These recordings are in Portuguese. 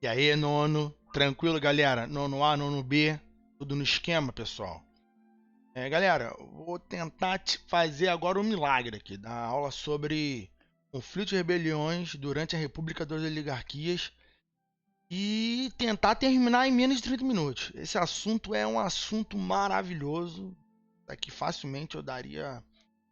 E aí, nono? Tranquilo, galera? Nono A, nono B, tudo no esquema, pessoal? Galera, vou tentar fazer agora um milagre aqui, dar aula sobre conflitos e rebeliões durante a República das Oligarquias e tentar terminar em menos de 30 minutos. Esse assunto é um assunto maravilhoso, daqui facilmente eu daria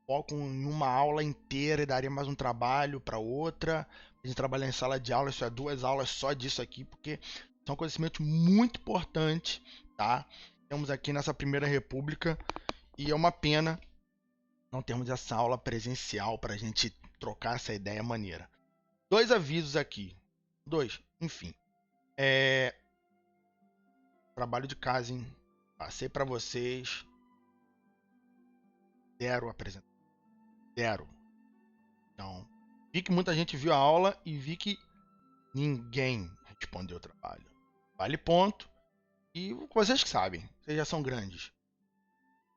foco em uma aula inteira e daria mais um trabalho para outra. A gente trabalhar em sala de aula, isso é 2 aulas só disso aqui, porque são conhecimentos muito importantes, tá? Temos aqui nessa primeira república e é uma pena não termos essa aula presencial para a gente trocar essa ideia maneira. 2 avisos aqui, enfim. Trabalho de casa, hein? Passei para vocês. Zero apresentação. Zero. Então, vi que muita gente viu a aula e vi que ninguém respondeu o trabalho. Vale ponto. E vocês que sabem, vocês já são grandes.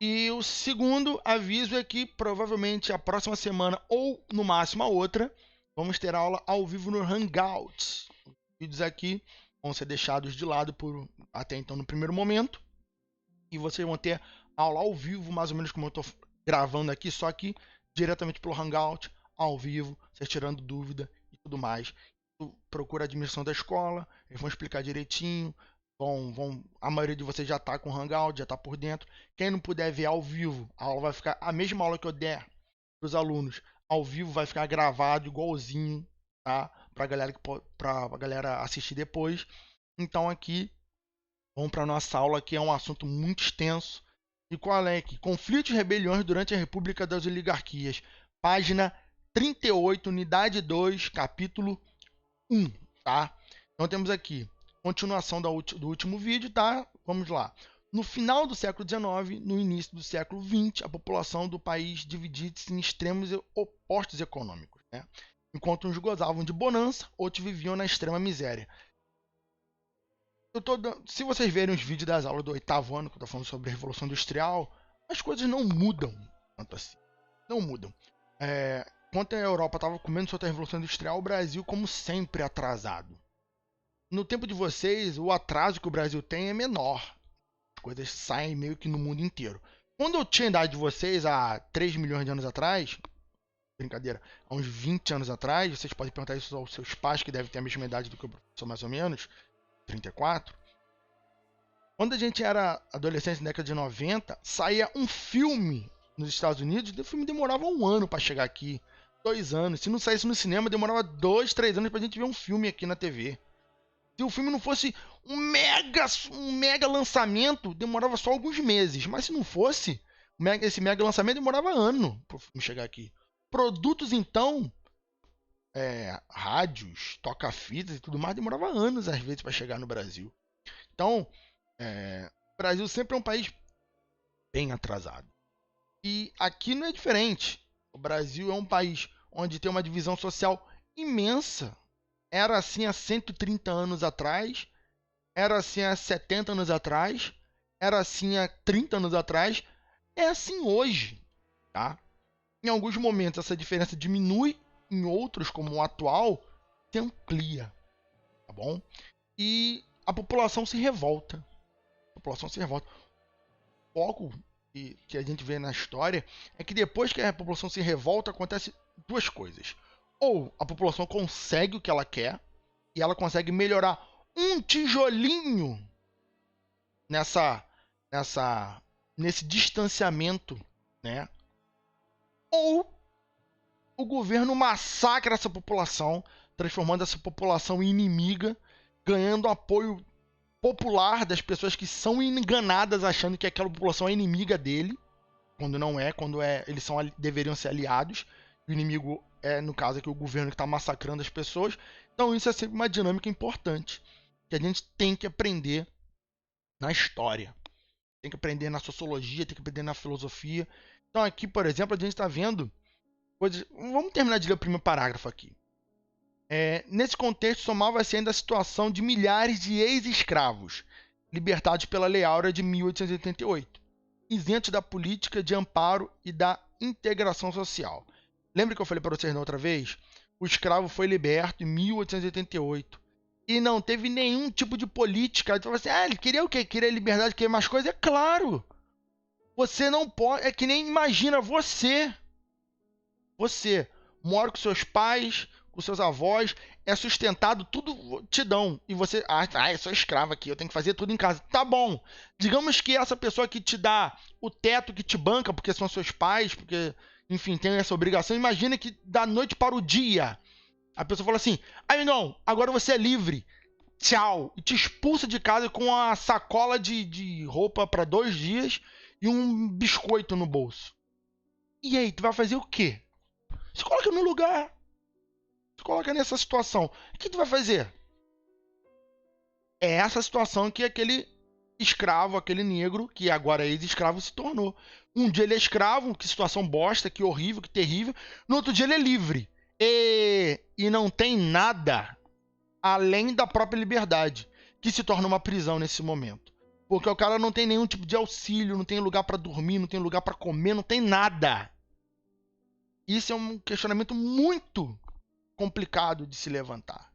E o segundo aviso é que provavelmente a próxima semana, ou no máximo a outra, vamos ter aula ao vivo no Hangouts. Os vídeos aqui vão ser deixados de lado por até então no primeiro momento. E vocês vão ter aula ao vivo, mais ou menos como eu estou gravando aqui, só que diretamente pelo Hangout, ao vivo, vocês tirando dúvida e tudo mais. Procura a admissão da escola, eles vão explicar direitinho. A maioria de vocês já está com o Hangout, já está por dentro. Quem não puder ver ao vivo, a aula vai ficar a mesma aula que eu der para os alunos. Ao vivo vai ficar gravado igualzinho, tá? Para a galera assistir depois. Então aqui, vamos para a nossa aula, que é um assunto muito extenso. E qual é aqui? Conflitos e rebeliões durante a República das Oligarquias. Página 38, unidade 2, capítulo 1, tá? Então temos aqui continuação do último vídeo, tá? Vamos lá. No final do século XIX, no início do século XX, a população do país dividia-se em extremos opostos econômicos, né? Enquanto uns gozavam de bonança, outros viviam na extrema miséria. Se vocês verem os vídeos das aulas do 8º ano, que eu estou falando sobre a Revolução Industrial, as coisas não mudam tanto assim. Não mudam. Enquanto a Europa estava comendo sobre a Revolução Industrial, o Brasil, como sempre, atrasado. No tempo de vocês, o atraso que o Brasil tem é menor. As coisas saem meio que no mundo inteiro. Quando eu tinha a idade de vocês, há 3 milhões de anos atrás, brincadeira, há uns 20 anos atrás, vocês podem perguntar isso aos seus pais, que devem ter a mesma idade do que o professor, mais ou menos, 34. Quando a gente era adolescente na década de 90, saía um filme nos Estados Unidos, o filme demorava 1 ano para chegar aqui, 2 anos. Se não saísse no cinema, demorava 2, 3 anos pra gente ver um filme aqui na TV. Se o filme não fosse um mega lançamento, demorava só alguns meses. Mas se não fosse, esse mega lançamento demorava ano para o filme chegar aqui. Produtos, então, rádios, toca-fitas e tudo mais, demorava anos às vezes para chegar no Brasil. Então, o Brasil sempre é um país bem atrasado. E aqui não é diferente. O Brasil é um país onde tem uma divisão social imensa. Era assim há 130 anos atrás, era assim há 70 anos atrás, era assim há 30 anos atrás, é assim hoje, tá? Em alguns momentos essa diferença diminui, em outros, como o atual, se amplia, tá bom? E a população se revolta. A população se revolta. O foco que a gente vê na história é que depois que a população se revolta, acontece 2 coisas. Ou a população consegue o que ela quer, e ela consegue melhorar um tijolinho nesse distanciamento, né? Ou o governo massacra essa população, transformando essa população em inimiga, ganhando apoio popular das pessoas que são enganadas achando que aquela população é inimiga dele, quando não é, eles deveriam ser aliados. O inimigo no caso aqui, o governo que está massacrando as pessoas. Então isso é sempre uma dinâmica importante que a gente tem que aprender na história, tem que aprender na sociologia, tem que aprender na filosofia. Então aqui, por exemplo, a gente está vendo coisas. Vamos terminar de ler o primeiro parágrafo aqui. Nesse contexto, somava-se ainda a situação de milhares de ex-escravos libertados pela Lei Áurea de 1888, isentos da política de amparo e da integração social. Lembra que eu falei para vocês na outra vez? O escravo foi liberto em 1888. e não teve nenhum tipo de política. Então, assim, ele queria o quê? Queria liberdade, queria mais coisas? É claro! Você não pode. É que nem imagina você. Você mora com seus pais, com seus avós, é sustentado, tudo te dão. E você, eu sou escravo aqui, eu tenho que fazer tudo em casa. Tá bom. Digamos que essa pessoa que te dá o teto, que te banca, porque são seus pais, porque, enfim, tem essa obrigação. Imagina que da noite para o dia, a pessoa fala assim: não, agora você é livre. Tchau. E te expulsa de casa com uma sacola de roupa para 2 dias e um biscoito no bolso. E aí, tu vai fazer o quê? Se coloca no lugar. Se coloca nessa situação. O que tu vai fazer? É essa situação que aquele escravo, aquele negro, que agora é ex-escravo, se tornou. Um dia ele é escravo, que situação bosta, que horrível, que terrível. No outro dia ele é livre. E não tem nada além da própria liberdade, que se torna uma prisão nesse momento. Porque o cara não tem nenhum tipo de auxílio, não tem lugar para dormir, não tem lugar para comer, não tem nada. Isso é um questionamento muito complicado de se levantar.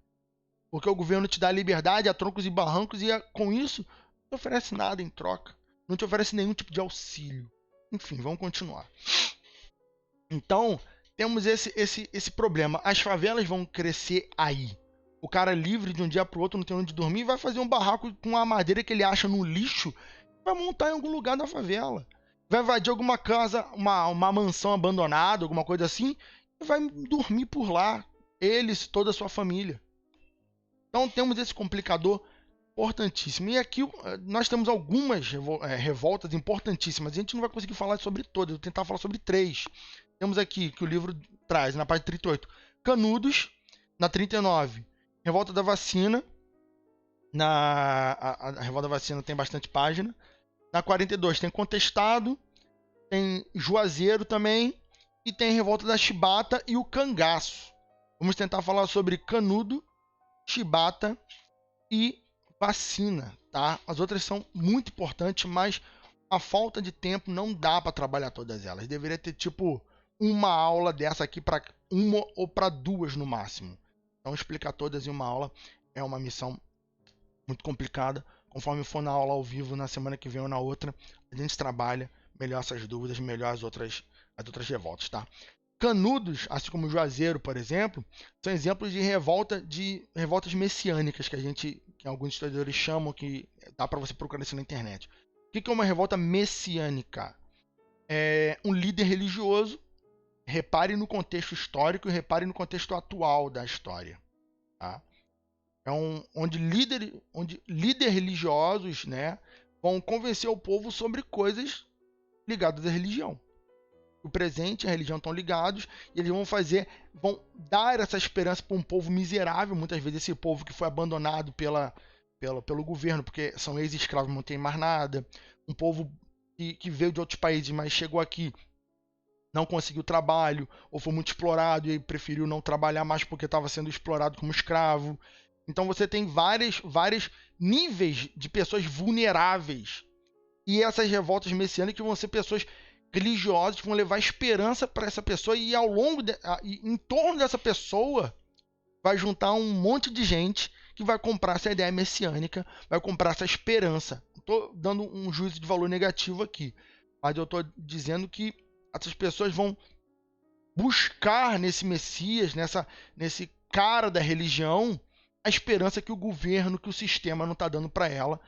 Porque o governo te dá liberdade a troncos e barrancos e com isso não te oferece nada em troca. Não te oferece nenhum tipo de auxílio. Enfim, vamos continuar. Então, temos esse problema. As favelas vão crescer aí. O cara livre de um dia para o outro, não tem onde dormir, vai fazer um barraco com a madeira que ele acha no lixo, vai montar em algum lugar da favela. Vai invadir alguma casa, uma mansão abandonada, alguma coisa assim, e vai dormir por lá. Eles, toda a sua família. Então temos esse complicador importantíssimo. E aqui nós temos algumas revoltas importantíssimas. A gente não vai conseguir falar sobre todas, eu vou tentar falar sobre 3. Temos aqui, que o livro traz, na página 38, Canudos, na 39, Revolta da Vacina. A Revolta da Vacina tem bastante página. Na 42 tem Contestado, tem Juazeiro também, e tem Revolta da Chibata e o Cangaço. Vamos tentar falar sobre Canudo, Chibata e Vacina, tá? As outras são muito importantes, mas a falta de tempo não dá para trabalhar todas elas. Deveria ter tipo uma aula dessa aqui para uma ou para 2 no máximo. Então explicar todas em uma aula é uma missão muito complicada. Conforme for na aula ao vivo na semana que vem ou na outra, a gente trabalha melhor essas dúvidas, melhor as outras revoltas, tá? Canudos, assim como Juazeiro, por exemplo, são exemplos de revoltas messiânicas que alguns historiadores chamam, que dá para você procurar isso na internet. O que é uma revolta messiânica? É um líder religioso, repare no contexto histórico e repare no contexto atual da história, tá? Onde líderes religiosos, né, vão convencer o povo sobre coisas ligadas à religião. O presente e a religião estão ligados e eles vão dar essa esperança para um povo miserável, muitas vezes esse povo que foi abandonado pelo governo, porque são ex-escravos, não tem mais nada, um povo que veio de outros países, mas chegou aqui, não conseguiu trabalho, ou foi muito explorado e preferiu não trabalhar mais porque estava sendo explorado como escravo. Então você tem vários níveis de pessoas vulneráveis. E essas revoltas messiânicas vão ser pessoas religiosas que vão levar esperança para essa pessoa e em torno dessa pessoa vai juntar um monte de gente que vai comprar essa ideia messiânica, vai comprar essa esperança. Estou dando um juízo de valor negativo aqui, mas eu estou dizendo que essas pessoas vão buscar nesse Messias, nesse cara da religião, a esperança que o governo, que o sistema não está dando para ela.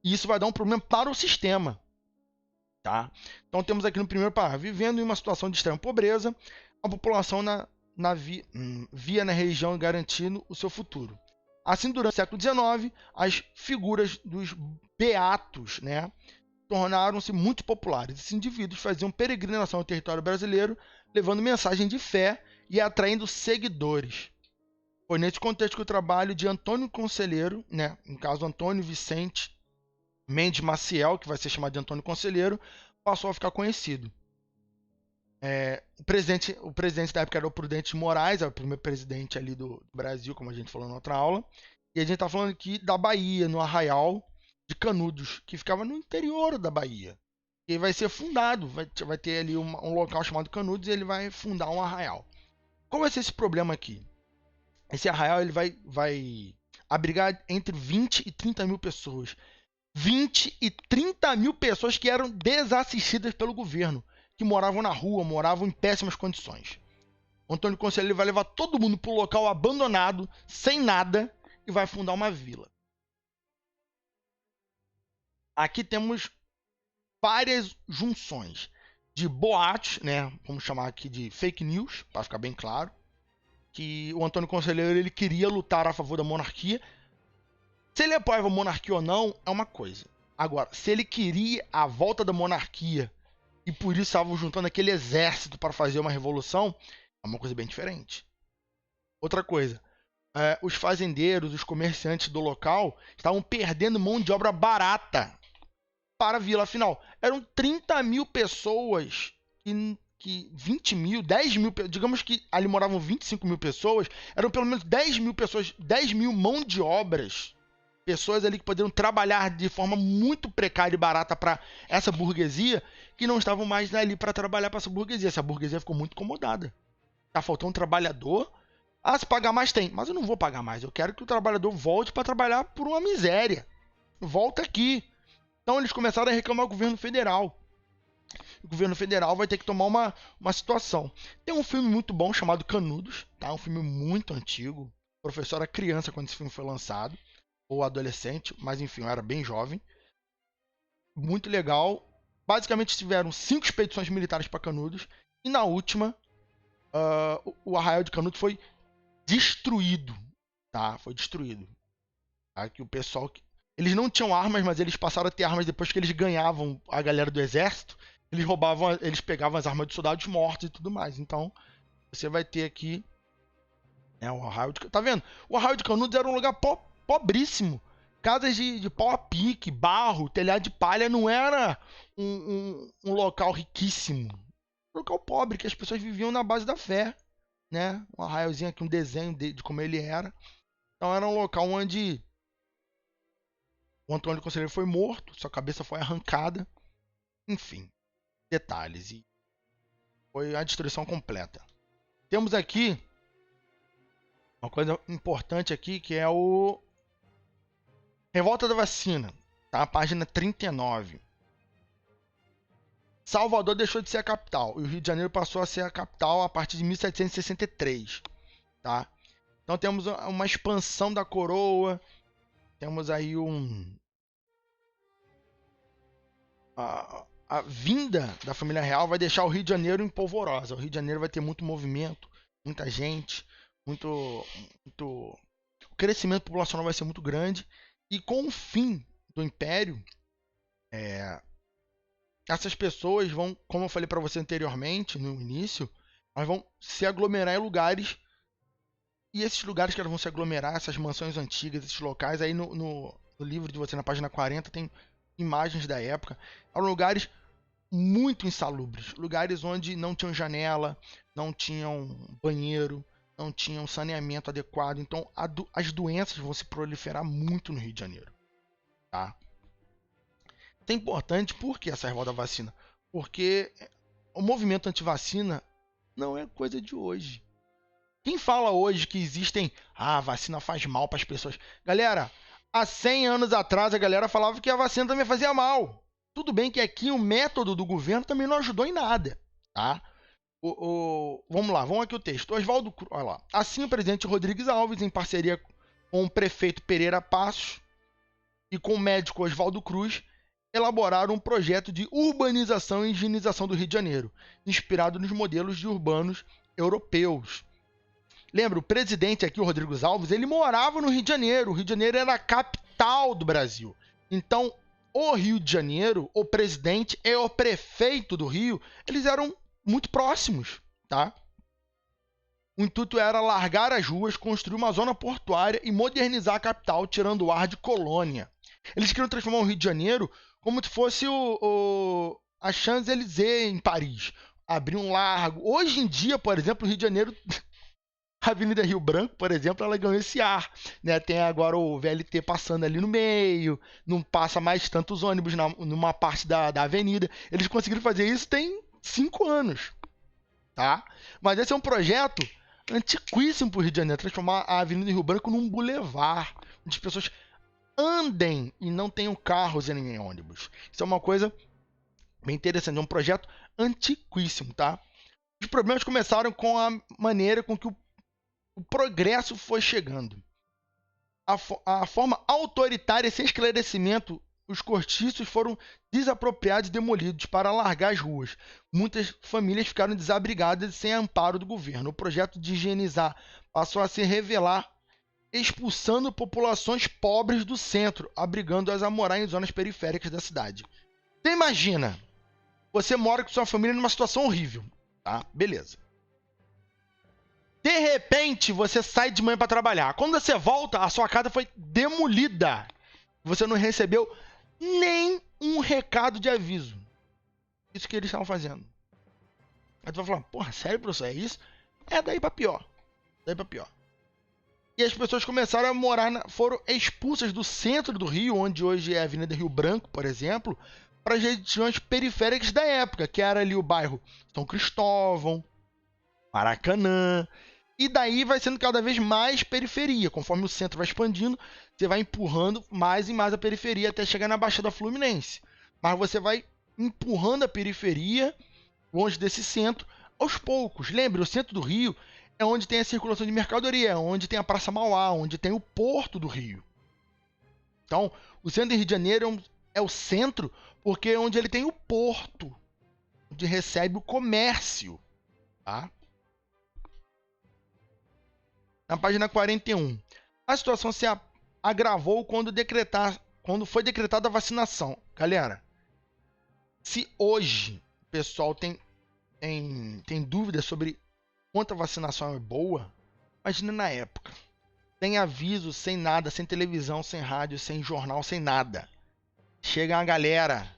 E isso vai dar um problema para o sistema. Tá? Então temos aqui no primeiro parágrafo: vivendo em uma situação de extrema pobreza, a população via na religião garantindo o seu futuro. Assim, durante o século XIX, as figuras dos beatos, né, tornaram-se muito populares. Esses indivíduos faziam peregrinação ao território brasileiro, levando mensagem de fé e atraindo seguidores. Foi nesse contexto que o trabalho de Antônio Conselheiro, né, no caso Antônio Vicente Mendes Maciel, que vai ser chamado de Antônio Conselheiro, passou a ficar conhecido. O presidente da época era o Prudente Moraes, era o primeiro presidente ali do Brasil, como a gente falou na outra aula. E a gente está falando aqui da Bahia, no Arraial de Canudos, que ficava no interior da Bahia. E vai ser fundado, vai ter ali um local chamado Canudos e ele vai fundar um arraial. Qual vai ser esse problema aqui? Esse arraial ele vai abrigar entre 20 e 30 mil pessoas. 20 e 30 mil pessoas que eram desassistidas pelo governo, que moravam na rua, moravam em péssimas condições. O Antônio Conselheiro vai levar todo mundo para um local abandonado, sem nada, e vai fundar uma vila. Aqui temos várias junções de boatos, né? Vamos chamar aqui de fake news, para ficar bem claro, que o Antônio Conselheiro ele queria lutar a favor da monarquia. Se ele apoiava a monarquia ou não, é uma coisa. Agora, se ele queria a volta da monarquia e por isso estavam juntando aquele exército para fazer uma revolução, é uma coisa bem diferente. Outra coisa, os fazendeiros, os comerciantes do local estavam perdendo mão de obra barata para a vila. Afinal, eram 30 mil pessoas que 20 mil, 10 mil, digamos que ali moravam 25 mil pessoas, eram pelo menos 10 mil pessoas, 10 mil mão de obras, pessoas ali que poderiam trabalhar de forma muito precária e barata para essa burguesia, que não estavam mais ali para trabalhar para essa burguesia. Essa burguesia ficou muito incomodada. Tá faltando um trabalhador. Ah, se pagar mais tem, mas eu não vou pagar mais. Eu quero que o trabalhador volte para trabalhar por uma miséria. Volta aqui. Então eles começaram a reclamar ao governo federal. O governo federal vai ter que tomar uma situação. Tem um filme muito bom chamado Canudos, tá? Um filme muito antigo. O professor era criança quando esse filme foi lançado, ou adolescente, mas enfim, eu era bem jovem. Muito legal. Basicamente tiveram 5 expedições militares para Canudos, e na última, o Arraial de Canudos foi destruído, tá? Foi destruído. Tá? Que o pessoal, eles não tinham armas, mas eles passaram a ter armas depois que eles ganhavam a galera do exército. Eles roubavam, eles pegavam as armas de soldados mortos e tudo mais. Então, você vai ter aqui, né, o Arraial de... Tá vendo? O Arraial de Canudos era um lugar pobríssimo. Casas de pau a pique, barro, telhado de palha. Não era um local riquíssimo. Um local pobre, que as pessoas viviam na base da fé. Né? Um arraiozinho aqui, um desenho de como ele era. Então era um local onde o Antônio Conselheiro foi morto, sua cabeça foi arrancada. Enfim, detalhes. E foi a destruição completa. Temos aqui uma coisa importante aqui, que é o Revolta da Vacina, tá? Página 39. Salvador deixou de ser a capital e o Rio de Janeiro passou a ser a capital a partir de 1763, tá? Então temos uma expansão da coroa, temos aí a vinda da família real vai deixar o Rio de Janeiro em polvorosa. O Rio de Janeiro vai ter muito movimento, muita gente, o crescimento populacional vai ser muito grande. E com o fim do Império, essas pessoas vão, como eu falei para você anteriormente, no início, elas vão se aglomerar em lugares. E esses lugares que elas vão se aglomerar, essas mansões antigas, esses locais, aí no livro de você, na página 40, tem imagens da época. Eram lugares muito insalubres. Lugares onde não tinham janela, não tinham banheiro, não tinham saneamento adequado. Então as doenças vão se proliferar muito no Rio de Janeiro. Tá? Isso é importante. Por que essa revolta da vacina? Porque o movimento anti-vacina não é coisa de hoje. Quem fala hoje que existem... a vacina faz mal para as pessoas. Galera, há 100 anos atrás a galera falava que a vacina também fazia mal. Tudo bem que aqui o método do governo também não ajudou em nada. Tá? Vamos lá, vamos aqui o texto. Oswaldo Cruz, olha lá. Assim, o presidente Rodrigues Alves, em parceria com o prefeito Pereira Passos e com o médico Oswaldo Cruz, elaboraram um projeto de urbanização e higienização do Rio de Janeiro, inspirado nos modelos de urbanos europeus. Lembra, o presidente aqui, o Rodrigues Alves, ele morava no Rio de Janeiro. O Rio de Janeiro era a capital do Brasil. Então, o Rio de Janeiro, o presidente e o prefeito do Rio, eles eram muito próximos, tá? O intuito era largar as ruas, construir uma zona portuária e modernizar a capital, tirando o ar de colônia. Eles queriam transformar o Rio de Janeiro como se fosse a Champs-Élysées em Paris. Abrir um largo. Hoje em dia, por exemplo, o Rio de Janeiro... A Avenida Rio Branco, por exemplo, ela ganhou esse ar, né? Tem agora o VLT passando ali no meio, não passa mais tantos ônibus numa parte da avenida. Eles conseguiram fazer isso tem 5 anos, tá? Mas esse é um projeto antiquíssimo para o Rio de Janeiro, transformar a Avenida Rio Branco num bulevar, onde as pessoas andem e não tenham carros e nem ônibus. Isso é uma coisa bem interessante, é um projeto antiquíssimo, tá? Os problemas começaram com a maneira com que o progresso foi chegando. A forma autoritária e sem esclarecimento, os cortiços foram desapropriados e demolidos para alargar as ruas. Muitas famílias ficaram desabrigadas e sem amparo do governo. O projeto de higienizar passou a se revelar, expulsando populações pobres do centro, abrigando-as a morar em zonas periféricas da cidade. Você imagina, você mora com sua família numa situação horrível, tá? Beleza. De repente, você sai de manhã para trabalhar. Quando você volta, a sua casa foi demolida. Você não recebeu nem um recado de aviso. Isso que eles estavam fazendo. Aí tu vai falar, porra, sério, professor, é isso? É daí pra pior. Daí pra pior. E as pessoas começaram a morar, foram expulsas do centro do Rio, onde hoje é a Avenida Rio Branco, por exemplo, para as regiões periféricas da época, que era ali o bairro São Cristóvão, Maracanã. E daí vai sendo cada vez mais periferia. Conforme o centro vai expandindo, você vai empurrando mais e mais a periferia até chegar na Baixada Fluminense. Mas você vai empurrando a periferia longe desse centro aos poucos. Lembre, o centro do Rio é onde tem a circulação de mercadoria, onde tem a Praça Mauá, onde tem o Porto do Rio. Então, o centro do Rio de Janeiro é o centro porque é onde ele tem o porto, onde recebe o comércio, tá? Na página 41. A situação se agravou quando foi decretada a vacinação. Galera, se hoje o pessoal tem dúvidas sobre quanto a vacinação é boa, imagina na época. Sem aviso, sem nada, sem televisão, sem rádio, sem jornal, sem nada. Chega a galera,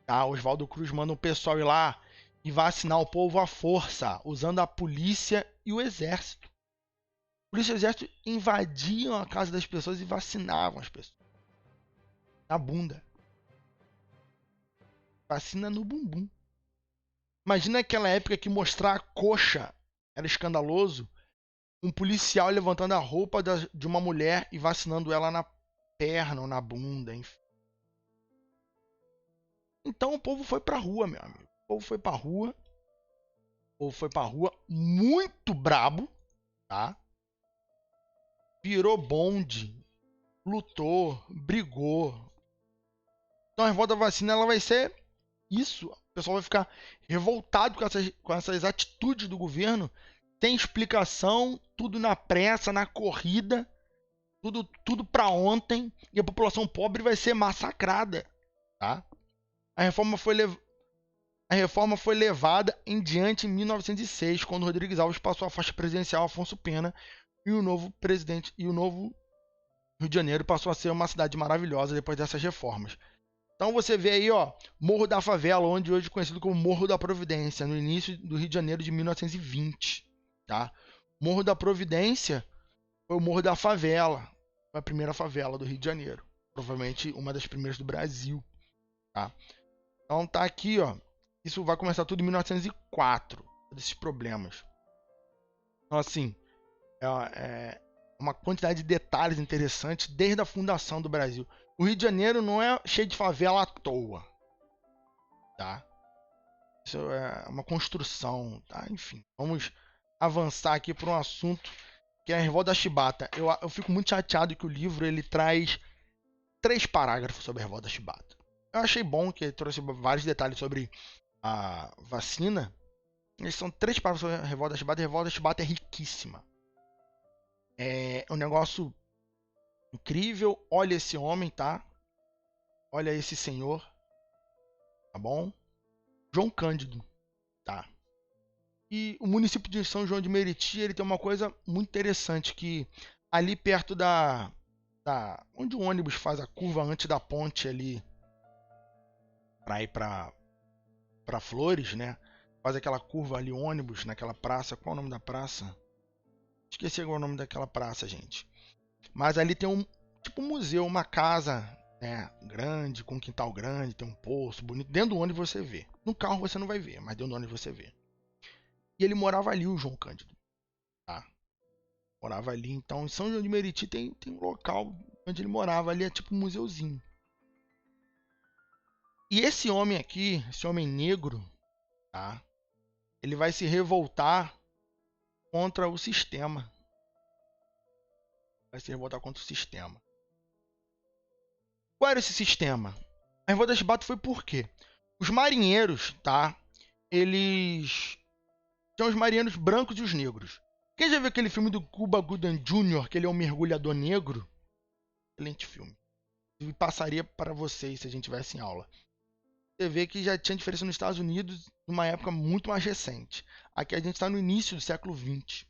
tá? Oswaldo Cruz manda um pessoal ir lá e vacinar o povo à força, usando a polícia e o exército. A polícia e o exército invadiam a casa das pessoas e vacinavam as pessoas. Na bunda. Vacina no bumbum. Imagina aquela época que mostrar a coxa era escandaloso. Um policial levantando a roupa de uma mulher e vacinando ela na perna ou na bunda, enfim. Então o povo foi pra rua, meu amigo. O povo foi pra rua. O povo foi pra rua muito brabo, tá? Virou bonde, lutou, brigou. Então a revolta da vacina ela vai ser isso. O pessoal vai ficar revoltado com essas atitudes do governo. Tem explicação, tudo na pressa, na corrida, tudo para ontem, e a população pobre vai ser massacrada, tá? A reforma foi levada em diante em 1906, quando Rodrigues Alves passou a faixa presidencial Afonso Pena e o novo presidente e o novo Rio de Janeiro passou a ser uma cidade maravilhosa depois dessas reformas. Então você vê aí, ó, Morro da Favela, onde hoje é conhecido como Morro da Providência, no início do Rio de Janeiro de 1920, tá? Morro da Providência foi o Morro da Favela, foi a primeira favela do Rio de Janeiro, provavelmente uma das primeiras do Brasil, tá? Então tá aqui, ó, isso vai começar tudo em 1904, desses problemas. Então assim, é uma quantidade de detalhes interessantes desde a fundação do Brasil. O Rio de Janeiro não é cheio de favela à toa, tá? Isso é uma construção, tá? Enfim, vamos avançar aqui para um assunto que é a Revolta da Chibata. Eu fico muito chateado que o livro ele traz 3 parágrafos sobre a Revolta da Chibata. Eu achei bom que ele trouxe vários detalhes sobre a vacina. Eles são 3 parágrafos sobre a Revolta da Chibata. A Revolta da Chibata é riquíssima. É um negócio incrível. Olha esse homem, tá? Olha esse senhor. Tá bom? João Cândido, tá? E o município de São João de Meriti, ele tem uma coisa muito interessante, que ali perto onde o ônibus faz a curva antes da ponte ali, para ir para Flores, né? Faz aquela curva ali, ônibus, naquela praça. Qual é o nome da praça? Esqueci agora o nome daquela praça, gente. Mas ali tem um museu, uma casa, né, grande, com um quintal grande, tem um poço bonito. Dentro do ônibus você vê. No carro você não vai ver, mas dentro do ônibus você vê. E ele morava ali, o João Cândido, tá? Morava ali. Então, em São João de Meriti tem um local onde ele morava. Ali é tipo um museuzinho. E esse homem aqui, esse homem negro, tá? Ele vai se revoltar contra o sistema. Vai se revoltar contra o sistema. Qual era esse sistema? A revolta de Chibata foi por quê? Os marinheiros, tá? Eles tinham os marinheiros brancos e os negros. Quem já viu aquele filme do Cuba Gooding Jr., que ele é um mergulhador negro? Excelente filme. Eu passaria para vocês se a gente tivesse em aula. Você vê que já tinha diferença nos Estados Unidos numa época muito mais recente. Aqui a gente está no início do século XX.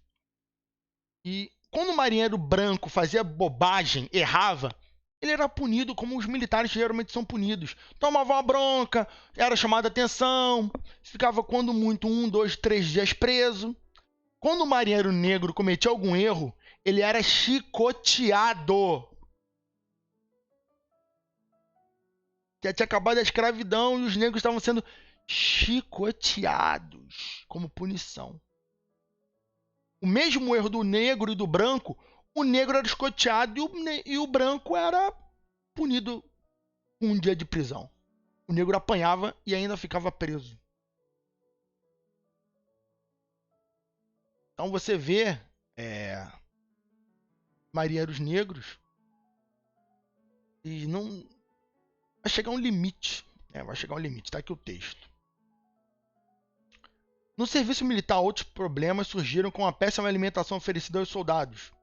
E quando o marinheiro branco fazia bobagem, errava, ele era punido como os militares geralmente são punidos. Tomava uma bronca, era chamado a atenção, ficava quando muito 1, 2, 3 dias preso. Quando o marinheiro negro cometia algum erro, ele era chicoteado. Já tinha acabado a escravidão e os negros estavam sendo chicoteados como punição. O mesmo erro do negro e do branco, o negro era escoteado e o branco era punido com um dia de prisão. O negro apanhava e ainda ficava preso. Então você vê marinheiros negros e não vai chegar um limite. Vai chegar um limite. Tá aqui o texto. No serviço militar, outros problemas surgiram com a péssima alimentação oferecida aos soldados,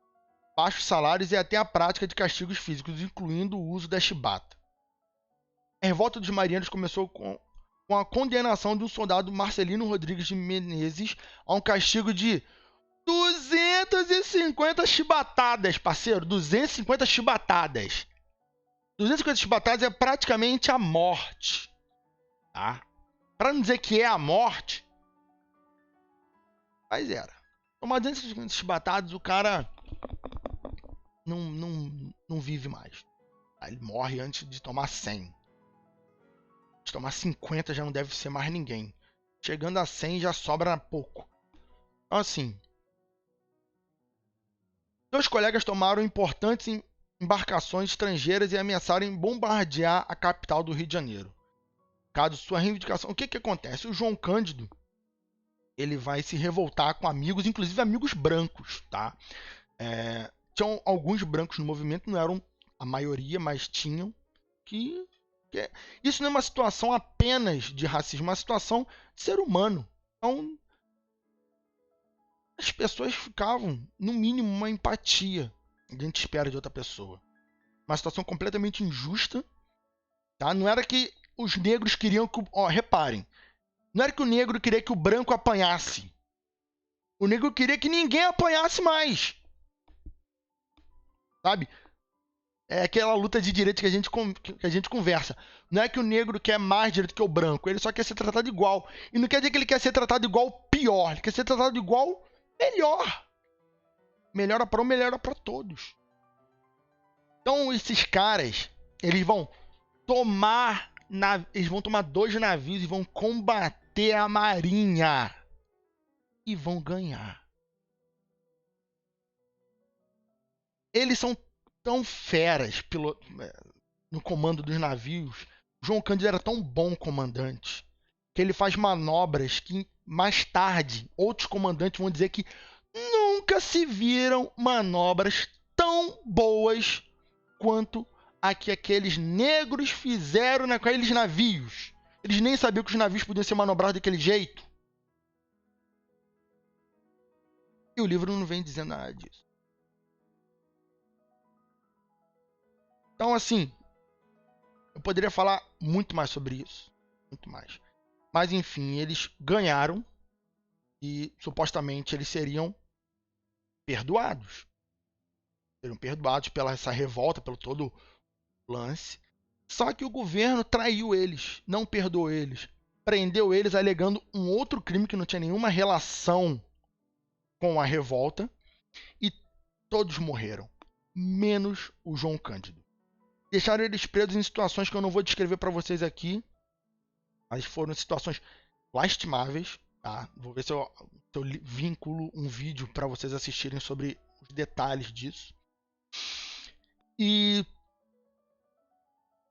baixos salários e até a prática de castigos físicos, incluindo o uso da chibata. A revolta dos marinheiros começou com a condenação de um soldado Marcelino Rodrigues de Menezes a um castigo de 250 chibatadas, parceiro. 250 chibatadas. 250 chibatadas é praticamente a morte. Tá? Para não dizer que é a morte, mas era. Tomar 250 chibatadas, o cara não vive mais. Ele morre antes de tomar 100. De tomar 50 já não deve ser mais ninguém. Chegando a 100 já sobra pouco. Então assim, dois colegas tomaram importantes embarcações estrangeiras e ameaçaram bombardear a capital do Rio de Janeiro. Caso sua reivindicação... O que acontece? O João Cândido ele vai se revoltar com amigos, inclusive amigos brancos, tá? Tinham alguns brancos no movimento, não eram a maioria, mas tinham. Isso não é uma situação apenas de racismo, é uma situação de ser humano. Então, as pessoas ficavam, no mínimo, uma empatia que a gente espera de outra pessoa. Uma situação completamente injusta, tá? Não era que os negros queriam que... reparem, não era que o negro queria que o branco apanhasse. O negro queria que ninguém apanhasse mais. Sabe? É aquela luta de direito que a gente conversa. Não é que o negro quer mais direito que o branco. Ele só quer ser tratado igual. E não quer dizer que ele quer ser tratado igual pior. Ele quer ser tratado igual melhor. Melhora para um, melhora para todos. Então esses caras, eles vão tomar 2 navios e vão combater a marinha. E vão ganhar. Eles são tão feras no comando dos navios. João Cândido era tão bom comandante que ele faz manobras que mais tarde outros comandantes vão dizer que nunca se viram manobras tão boas quanto a que aqueles negros fizeram naqueles navios. Eles nem sabiam que os navios podiam ser manobrados daquele jeito. E o livro não vem dizendo nada disso. Então, assim, eu poderia falar muito mais sobre isso. Muito mais. Mas, enfim, eles ganharam e, supostamente, eles seriam perdoados. Seriam perdoados pela essa revolta, pelo todo o lance. Só que o governo traiu eles, não perdoou eles. Prendeu eles alegando um outro crime que não tinha nenhuma relação com a revolta. E todos morreram. Menos o João Cândido. Deixaram eles presos em situações que eu não vou descrever para vocês aqui. Mas foram situações lastimáveis. Tá? Vou ver se eu vinculo um vídeo para vocês assistirem sobre os detalhes disso. E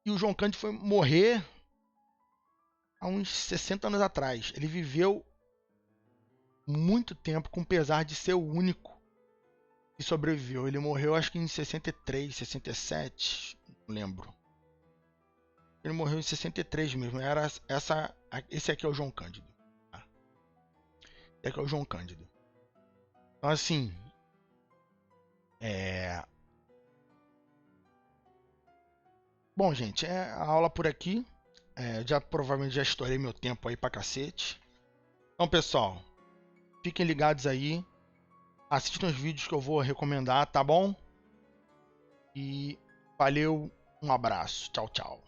o João Cândido foi morrer há uns 60 anos atrás. Ele viveu muito tempo, com pesar de ser o único que sobreviveu. Ele morreu acho que em 63, 67, não lembro. Ele morreu em 63 mesmo. Esse aqui é o João Cândido. Tá? Esse aqui é o João Cândido. Então assim, bom, gente, a aula por aqui. Provavelmente já estourei meu tempo aí pra cacete. Então, pessoal, fiquem ligados aí. Assistam os vídeos que eu vou recomendar, tá bom? E valeu, um abraço. Tchau, tchau.